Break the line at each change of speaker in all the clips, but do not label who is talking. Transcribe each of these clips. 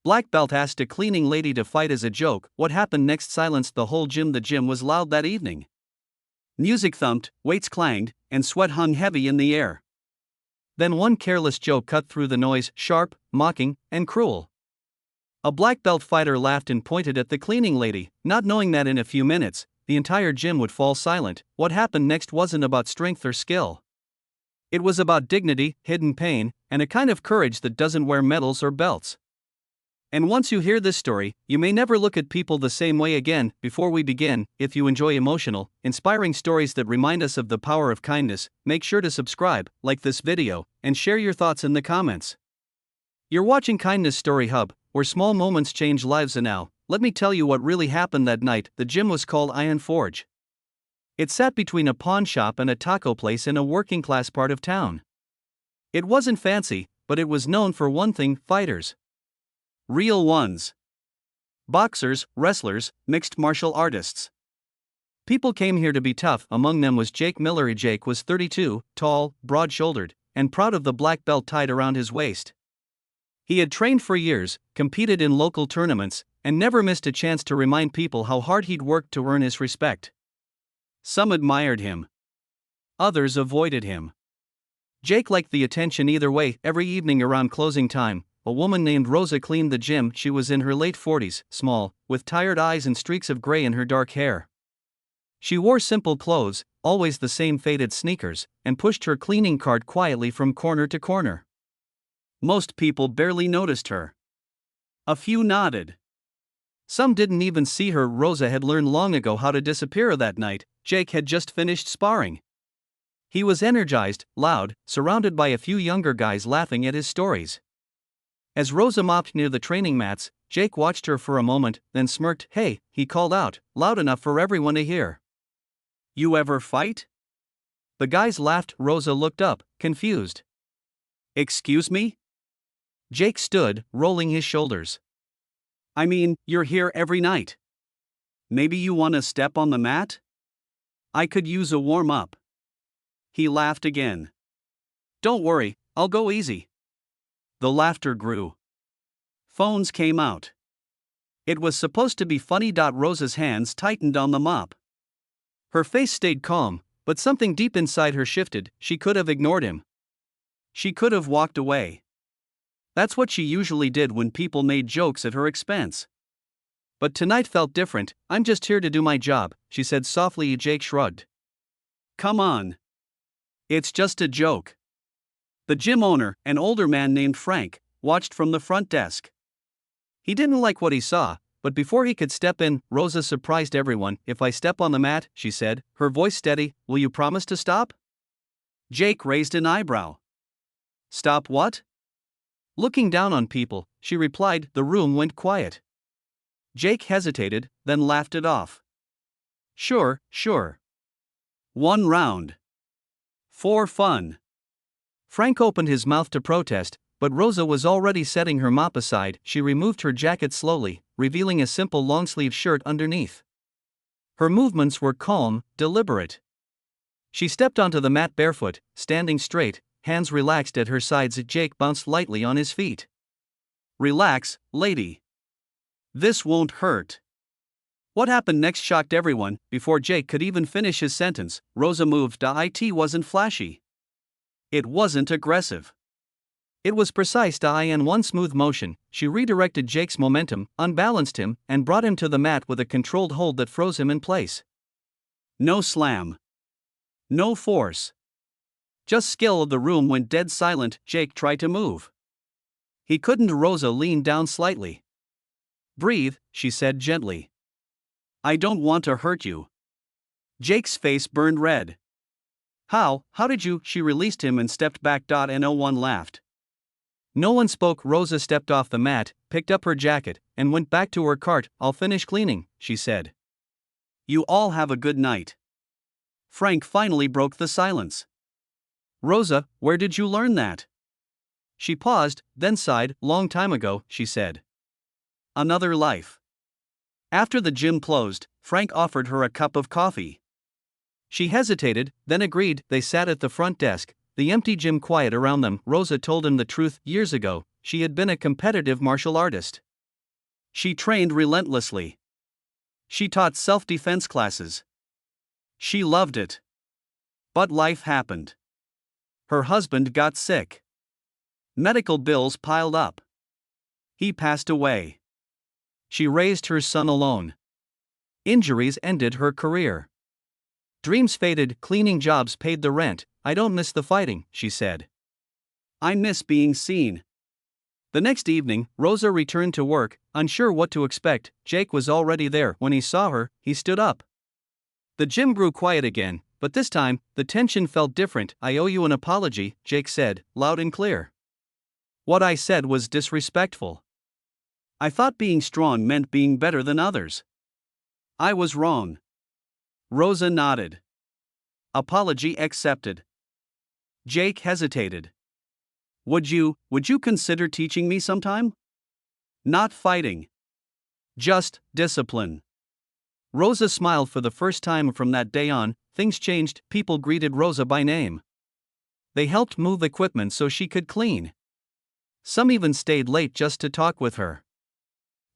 Black belt asked a cleaning lady to fight as a joke. What happened next silenced the whole gym. The gym was loud that evening. Music thumped, weights clanged, and sweat hung heavy in the air. Then one careless joke cut through the noise, sharp, mocking, and cruel. A black belt fighter laughed and pointed at the cleaning lady, not knowing that in a few minutes, the entire gym would fall silent. What happened next wasn't about strength or skill. It was about dignity, hidden pain, and a kind of courage that doesn't wear medals or belts. And once you hear this story, you may never look at people the same way again. Before we begin, if you enjoy emotional, inspiring stories that remind us of the power of kindness, make sure to subscribe, like this video, and share your thoughts in the comments. You're watching Kindness Story Hub, where small moments change lives. And now, let me tell you what really happened that night. The gym was called Iron Forge. It sat between a pawn shop and a taco place in a working class part of town. It wasn't fancy, but it was known for one thing: fighters. Real ones. Boxers, wrestlers, mixed martial artists. People came here to be tough. Among them was Jake Miller. Jake was 32, tall, broad-shouldered, and proud of the black belt tied around his waist. He had trained for years, competed in local tournaments, and never missed a chance to remind people how hard he'd worked to earn his respect. Some admired him. Others avoided him. Jake liked the attention either way. Every evening around closing time, a woman named Rosa cleaned the gym. She was in her late 40s, small, with tired eyes and streaks of gray in her dark hair. She wore simple clothes, always the same faded sneakers, and pushed her cleaning cart quietly from corner to corner. Most people barely noticed her. A few nodded. Some didn't even see her. Rosa had learned long ago how to disappear. That night, Jake had just finished sparring. He was energized, loud, surrounded by a few younger guys laughing at his stories. As Rosa mopped near the training mats, Jake watched her for a moment, then smirked. "Hey," he called out, loud enough for everyone to hear. "You ever fight?" The guys laughed. Rosa looked up, confused. "Excuse me?" Jake stood, rolling his shoulders. "I mean, you're here every night. Maybe you want to step on the mat? I could use a warm-up." He laughed again. "Don't worry, I'll go easy." The laughter grew. Phones came out. It was supposed to be funny. Rosa's hands tightened on the mop. Her face stayed calm, but something deep inside her shifted. She could have ignored him. She could have walked away. That's what she usually did when people made jokes at her expense. But tonight felt different. "I'm just here to do my job," she said softly. Jake shrugged. "Come on. It's just a joke." The gym owner, an older man named Frank, watched from the front desk. He didn't like what he saw, but before he could step in, Rosa surprised everyone. "If I step on the mat," she said, her voice steady, "will you promise to stop?" Jake raised an eyebrow. "Stop what?" Looking down on people, she replied. The room went quiet. Jake hesitated, then laughed it off. Sure. 1 round. For fun." Frank opened his mouth to protest, but Rosa was already setting her mop aside. She removed her jacket slowly, revealing a simple long-sleeve shirt underneath. Her movements were calm, deliberate. She stepped onto the mat barefoot, standing straight, hands relaxed at her sides. Jake bounced lightly on his feet. "Relax, lady. This won't hurt." What happened next shocked everyone. Before Jake could even finish his sentence, Rosa moved. It wasn't flashy. It wasn't aggressive. It was precise. In one smooth motion, she redirected Jake's momentum, unbalanced him, and brought him to the mat with a controlled hold that froze him in place. No slam. No force. Just skill. The room went dead silent. Jake tried to move. He couldn't. Rosa leaned down slightly. "Breathe," she said gently. "I don't want to hurt you." Jake's face burned red. How did you?" She released him and stepped back. No one laughed. No one spoke. Rosa stepped off the mat, picked up her jacket, and went back to her cart. "I'll finish cleaning," she said. "You all have a good night." Frank finally broke the silence. "Rosa, where did you learn that?" She paused, then sighed. "Long time ago," she said. "Another life." After the gym closed, Frank offered her a cup of coffee. She hesitated, then agreed. They sat at the front desk, the empty gym quiet around them. Rosa told him the truth. Years ago, she had been a competitive martial artist. She trained relentlessly. She taught self-defense classes. She loved it. But life happened. Her husband got sick. Medical bills piled up. He passed away. She raised her son alone. Injuries ended her career. Dreams faded, cleaning jobs paid the rent. I don't miss the fighting, she said. I miss being seen. The next evening, Rosa returned to work, unsure what to expect. Jake was already there. When he saw her, he stood up. The gym grew quiet again, but this time, the tension felt different. I owe you an apology, Jake said, loud and clear. What I said was disrespectful. I thought being strong meant being better than others. I was wrong. Rosa nodded. Apology accepted. Jake hesitated. Would you consider teaching me sometime? Not fighting. Just discipline. Rosa smiled for the first time. From that day on, things changed. People greeted Rosa by name. They helped move equipment so she could clean. Some even stayed late just to talk with her.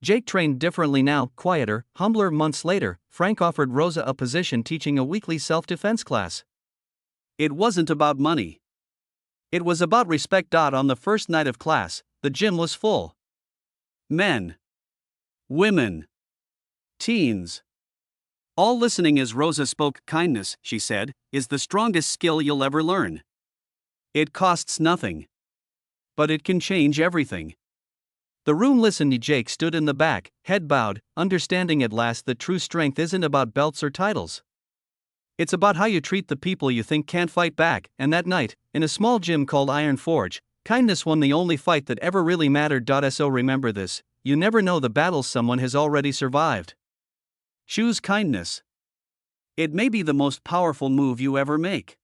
Jake trained differently now, quieter, humbler. Months later, Frank offered Rosa a position teaching a weekly self-defense class. It wasn't about money. It was about respect. On the first night of class, the gym was full. Men. Women. Teens. All listening as Rosa spoke. Kindness, she said, is the strongest skill you'll ever learn. It costs nothing. But it can change everything. The room listened. Jake stood in the back, head bowed, understanding at last that true strength isn't about belts or titles. It's about how you treat the people you think can't fight back. And that night, in a small gym called Iron Forge, kindness won the only fight that ever really mattered. So remember this: you never know the battles someone has already survived. Choose kindness. It may be the most powerful move you ever make.